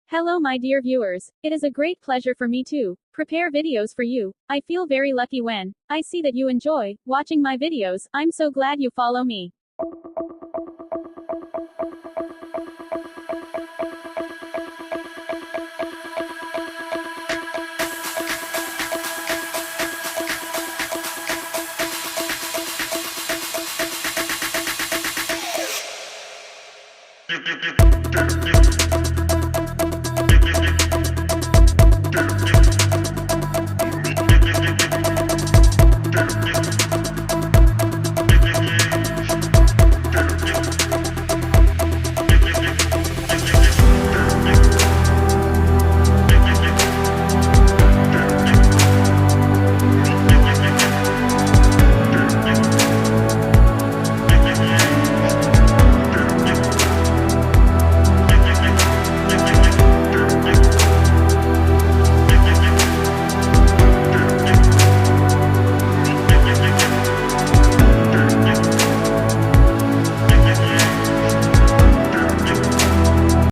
Hello my dear viewers, it is a great pleasure for me to prepare videos for you. I feel very lucky when I see that you enjoy watching my videos. I'm so glad you follow me. You